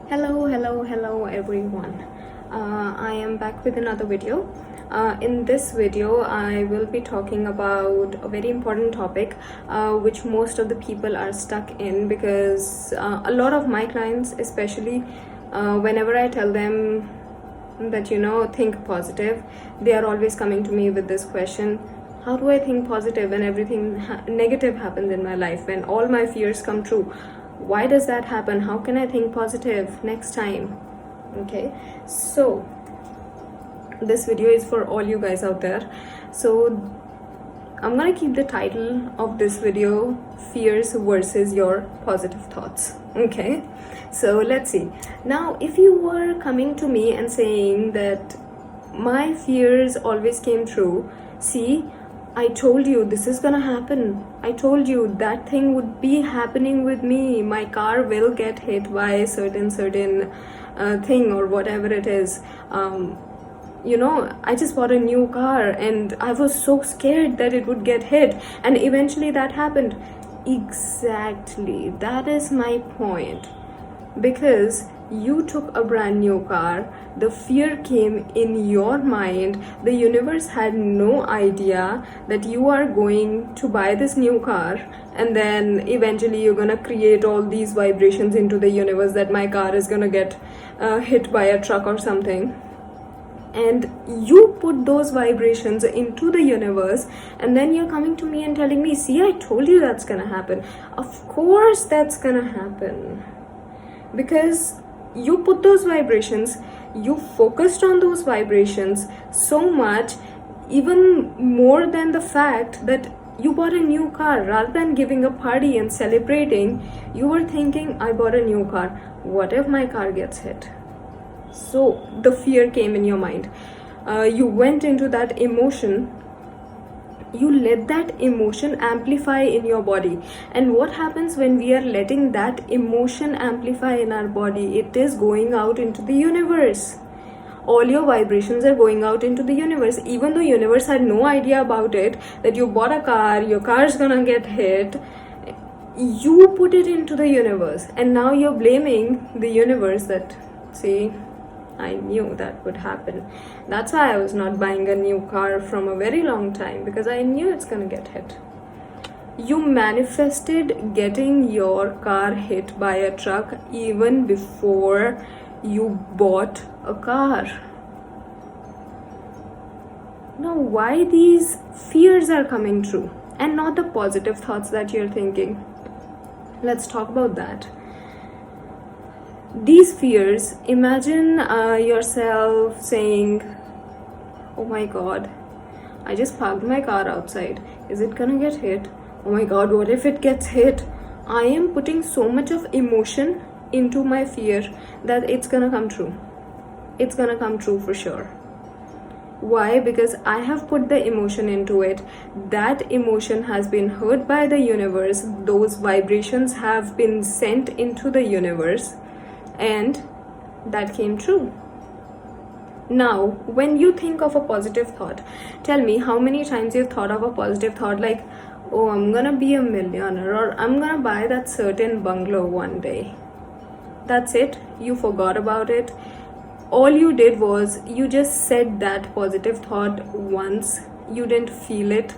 Hello everyone. I am back with another video. In this video I will be talking about a very important topic which most of the people are stuck in, because a lot of my clients, especially whenever I tell them that think positive, they are always coming to me with this question: how do I think positive when everything negative happens in my life, when all my fears come true? Why does that happen? How can I think positive next time? Okay, so this video is for all you guys out there. So I'm gonna keep the title of this video fears versus your positive thoughts. Okay, so let's see. Now, if you were coming to me and saying that my fears always came true, see, I told you this is gonna happen. I told you that thing would be happening with me. My car will get hit by a certain thing or whatever it is. I just bought a new car and I was so scared that it would get hit, and eventually that happened. Exactly, that is my point. Because you took a brand new car, the fear came in your mind. The universe had no idea that you are going to buy this new car, and then eventually you're gonna create all these vibrations into the universe that my car is gonna get hit by a truck or something. And you put those vibrations into the universe, and then you're coming to me and telling me, see, I told you that's gonna happen. Of course that's gonna happen, because you put those vibrations, you focused on those vibrations so much, even more than the fact that you bought a new car. Rather than giving a party and celebrating, you were thinking, I bought a new car, what if my car gets hit? So the fear came in your mind. You went into that emotion. You let that emotion amplify in your body. And what happens when we are letting that emotion amplify in our body? It is going out into the universe. All your vibrations are going out into the universe. Even though universe had no idea about it, that you bought a car, your car is gonna get hit, you put it into the universe. And now you're blaming the universe that, see, I knew that would happen. That's why I was not buying a new car from a very long time, because I knew it's gonna get hit. You manifested getting your car hit by a truck even before you bought a car. Now, why these fears are coming true and not the positive thoughts that you're thinking? Let's talk about that. These fears, imagine yourself saying, oh my god, I just parked my car outside, is it gonna get hit? Oh my god, what if it gets hit? I am putting so much of emotion into my fear that it's gonna come true. It's gonna come true for sure. Why? Because I have put the emotion into it. That emotion has been heard by the universe. Those vibrations have been sent into the universe, and that came true. Now, when you think of a positive thought, tell me how many times you've thought of a positive thought like, oh, I'm gonna be a millionaire, or I'm gonna buy that certain bungalow one day. That's it. You forgot about it. All you did was you just said that positive thought once. You didn't feel it.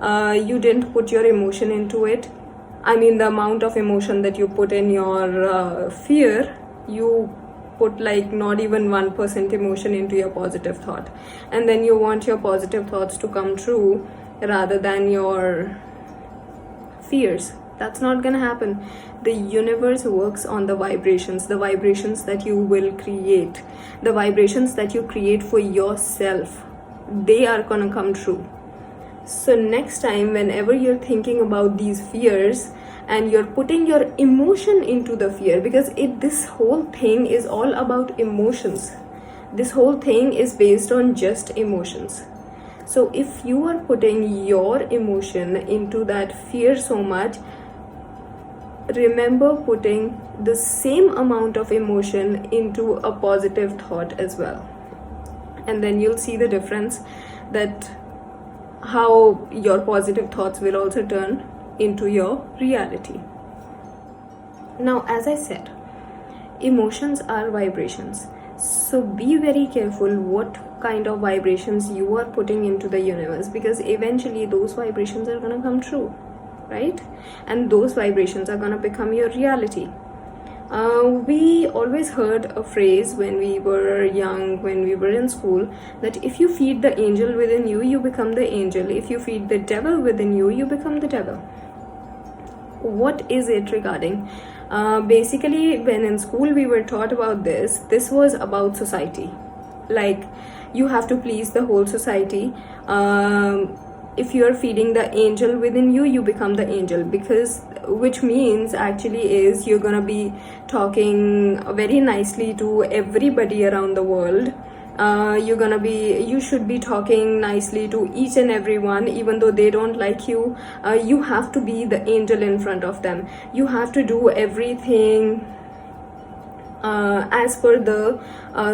You didn't put your emotion into it. I mean, the amount of emotion that you put in your fear, you put like not even 1% emotion into your positive thought, and then you want your positive thoughts to come true rather than your fears. That's not gonna happen. The universe works on the vibrations that you will create, the vibrations that you create for yourself. They are gonna come true. So next time, whenever you're thinking about these fears and you're putting your emotion into the fear, because this whole thing is all about emotions. This whole thing is based on just emotions. So if you are putting your emotion into that fear so much, remember putting the same amount of emotion into a positive thought as well. And then you'll see the difference, that how your positive thoughts will also turn into your reality. Now, as I said, Emotions are vibrations. So be very careful what kind of vibrations you are putting into the universe, because eventually those vibrations are gonna come true, right? And those vibrations are gonna become your reality. We always heard a phrase when we were young, when we were in school, that if you feed the angel within you, you become the angel. If you feed the devil within you, you become the devil. What is it regarding? Basically, when in school we were taught about this was about society. Like, you have to please the whole society. If you are feeding the angel within you, you become the angel, because which means actually is you're gonna be talking very nicely to everybody around the world. You should be talking nicely to each and everyone, even though they don't like you. You have to be the angel in front of them. You have to do everything as per the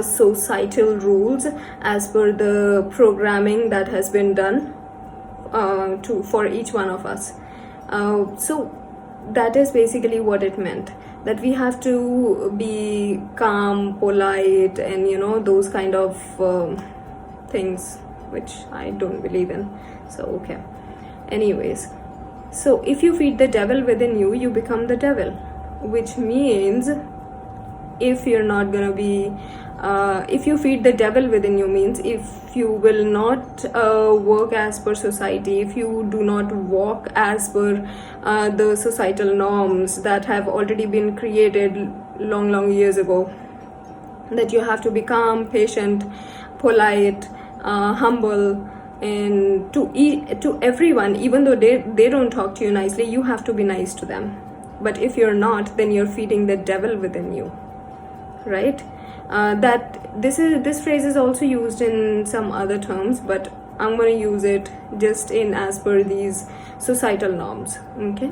societal rules, as per the programming that has been done for each one of us. So that is basically what it meant, that we have to be calm, polite, and those kind of things, which I don't believe in. So okay, anyways, so if you feed the devil within you, you become the devil, which means if you're not gonna be if you feed the devil within you, means if you will not work as per society, if you do not walk as per the societal norms that have already been created long years ago, that you have to be calm, patient, polite, humble, and to everyone, even though they don't talk to you nicely, you have to be nice to them. But if you're not, then you're feeding the devil within you, right? That this phrase is also used in some other terms, but I'm going to use it just in as per these societal norms. Okay,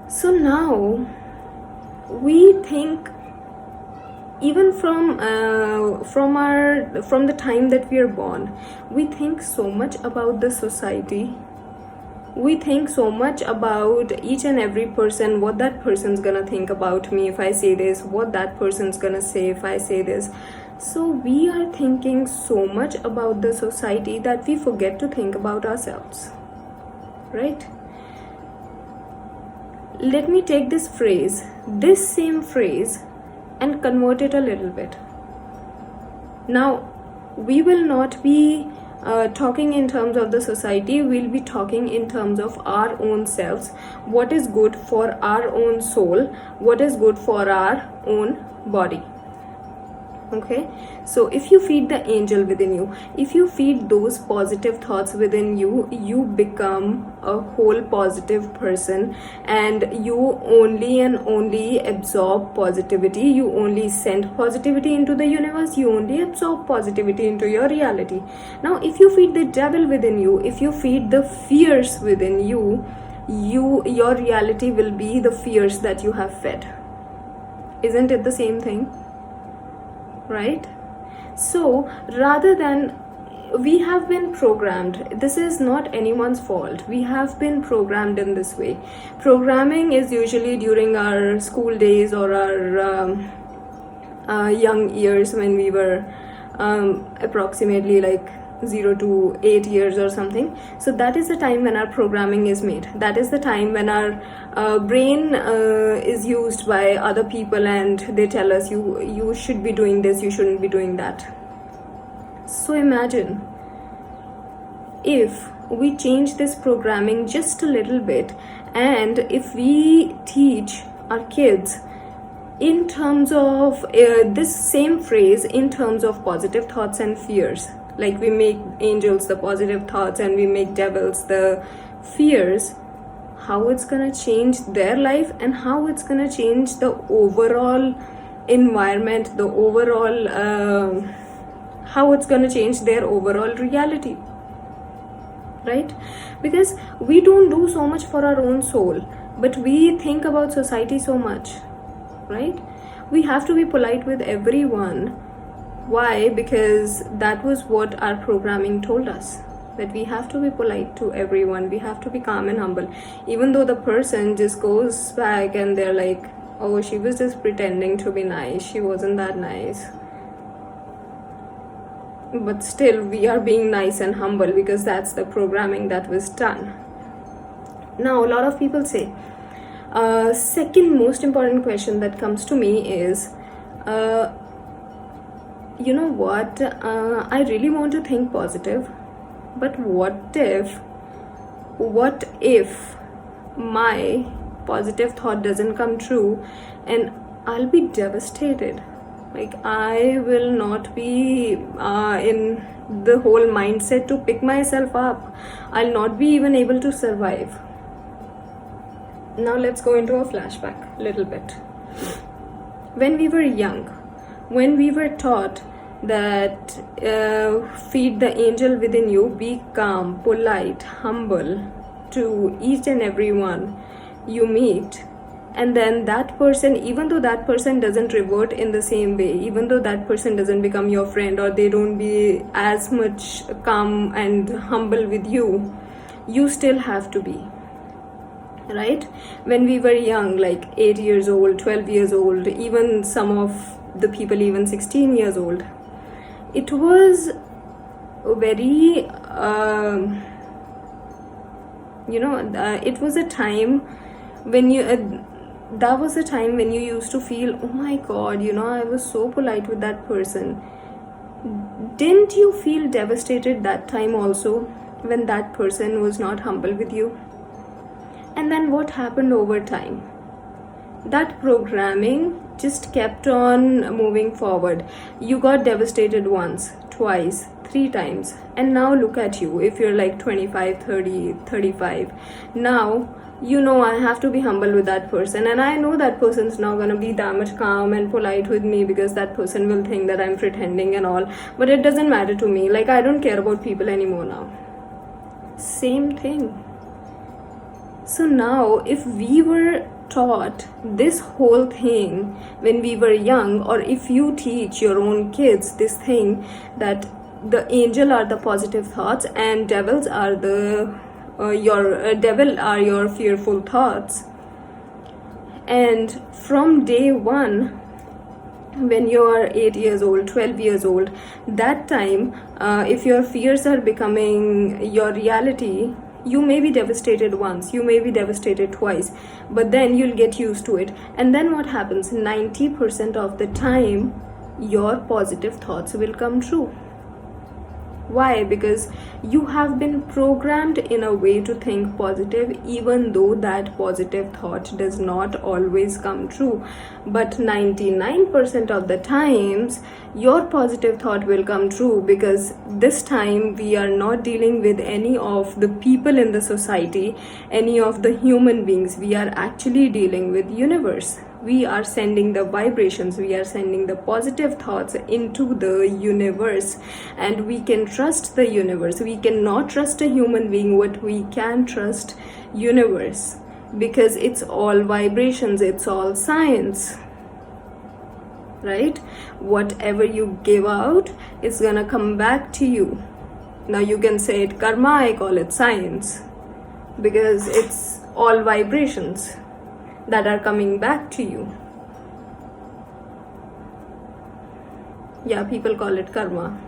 so now we think, even from the time that we are born, we think so much about the society. We think so much about each and every person, what that person's gonna think about me if I say this, what that person's gonna say if I say this. So we are thinking so much about the society that we forget to think about ourselves, right? Let me take this same phrase, and convert it a little bit. Now, we will not be talking in terms of the society, we'll be talking in terms of our own selves. What is good for our own soul, what is good for our own body. Okay, so if you feed the angel within you, if you feed those positive thoughts within you, you become a whole positive person, and you only and only absorb positivity. You only send positivity into the universe. You only absorb positivity into your reality. Now, if you feed the devil within you, if you feed the fears within you, your reality will be the fears that you have fed. Isn't it the same thing? Right? So rather than, we have been programmed, this is not anyone's fault, we have been programmed in this way. Programming is usually during our school days or our young years, when we were approximately like 0 to 8 years or something. So that is the time when our programming is made. That is the time when our brain is used by other people, and they tell us you should be doing this, you shouldn't be doing that. So imagine if we change this programming just a little bit, and if we teach our kids in terms of this same phrase, in terms of positive thoughts and fears. Like, we make angels the positive thoughts and we make devils the fears. How it's gonna change their life, and how it's gonna change the overall environment, the overall how it's gonna change their overall reality, right? Because we don't do so much for our own soul, but we think about society so much, right? We have to be polite with everyone. Why? Because that was what our programming told us, that we have to be polite to everyone, we have to be calm and humble, even though the person just goes back and they're like, oh, she was just pretending to be nice, she wasn't that nice. But still, we are being nice and humble because that's the programming that was done. Now, a lot of people say, second most important question that comes to me is, you know what, I really want to think positive, but what if my positive thought doesn't come true and I'll be devastated? Like, I will not be in the whole mindset to pick myself up. I'll not be even able to survive. Now let's go into a flashback a little bit. When we were young, when we were taught that feed the angel within you, be calm, polite, humble to each and everyone you meet, and then that person, even though that person doesn't revert in the same way, even though that person doesn't become your friend, or they don't be as much calm and humble with you, you still have to be, right? When we were young, like 8 years old, 12 years old, even some of the people even 16 years old, it was very it was a time when you that was a time when you used to feel, oh my god, I was so polite with that person. Didn't you feel devastated that time also, when that person was not humble with you? And then what happened over time? That programming just kept on moving forward. You got devastated once, twice, 3 times, and now look at you. If you're like 25, 30, 35, now I have to be humble with that person, and I know that person's not gonna be that much calm and polite with me because that person will think that I'm pretending and all, but it doesn't matter to me. Like, I don't care about people anymore now. Same thing. So now, if we were taught this whole thing when we were young, or if you teach your own kids this thing, that the angel are the positive thoughts and devils are your fearful thoughts, and from day one, when you are 8 years old, 12 years old, that time, if your fears are becoming your reality, you may be devastated once, you may be devastated twice, but then you'll get used to it. And then what happens? 90% of the time, your positive thoughts will come true. Why? Because you have been programmed in a way to think positive, even though that positive thought does not always come true. But 99% of the times, your positive thought will come true, because this time we are not dealing with any of the people in the society, any of the human beings. We are actually dealing with universe. We are sending the vibrations, we are sending the positive thoughts into the universe, and we can trust the universe. We cannot trust a human being, but we can trust universe, because it's all vibrations, it's all science, right? Whatever you give out is gonna come back to you. Now you can say it karma, I call it science, because it's all vibrations that are coming back to you. Yeah, people call it karma,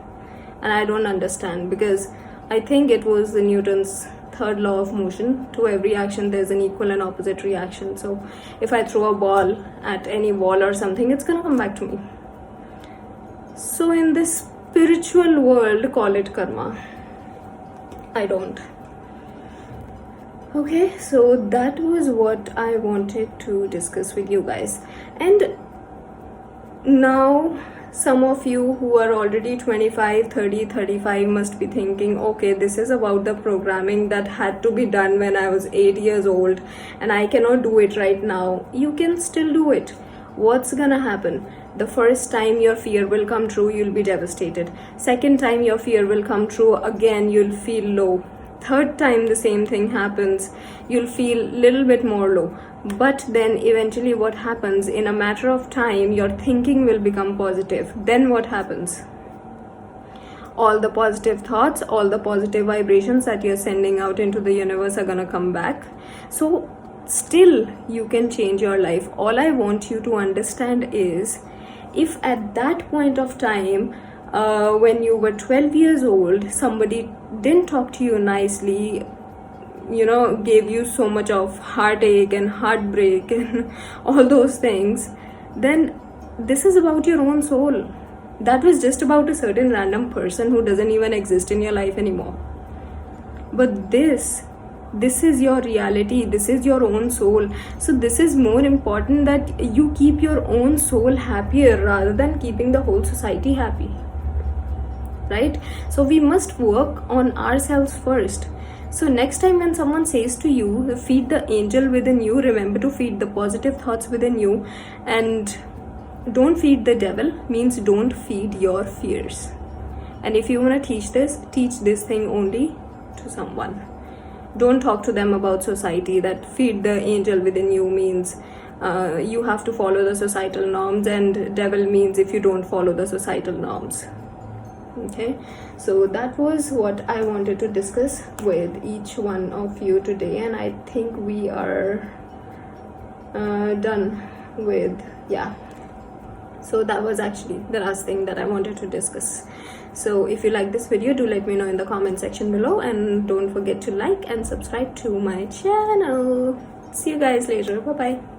and I don't understand, because I think it was the Newton's third law of motion. To every action there's an equal and opposite reaction. So if I throw a ball at any wall or something, it's gonna come back to me. So in this spiritual world, call it karma. I don't. Okay, so that was what I wanted to discuss with you guys. And now some of you who are already 25, 30, 35 must be thinking, okay, this is about the programming that had to be done when I was 8 years old, and I cannot do it right now. You can still do it. What's gonna happen? The first time your fear will come true, you'll be devastated. Second time your fear will come true, again you'll feel low. Third time the same thing happens, you'll feel a little bit more low. But then eventually what happens, in a matter of time, your thinking will become positive. Then what happens? All the positive thoughts, all the positive vibrations that you're sending out into the universe are gonna come back. So still you can change your life. All I want you to understand is, if at that point of time, when you were 12 years old, somebody didn't talk to you nicely, gave you so much of heartache and heartbreak and all those things, then this is about your own soul. That was just about a certain random person who doesn't even exist in your life anymore. But this is your reality, this is your own soul. So this is more important, that you keep your own soul happier rather than keeping the whole society happy, right? So we must work on ourselves first. So next time when someone says to you, feed the angel within you, remember to feed the positive thoughts within you, and don't feed the devil means don't feed your fears. And if you want to teach this thing only to someone. Don't talk to them about society, that feed the angel within you means you have to follow the societal norms, and devil means if you don't follow the societal norms. Okay, so that was what I wanted to discuss with each one of you today, and I think we are done with, so that was actually the last thing that I wanted to discuss. So if you like this video, do let me know in the comment section below, and don't forget to like and subscribe to my channel. See you guys later. Bye bye.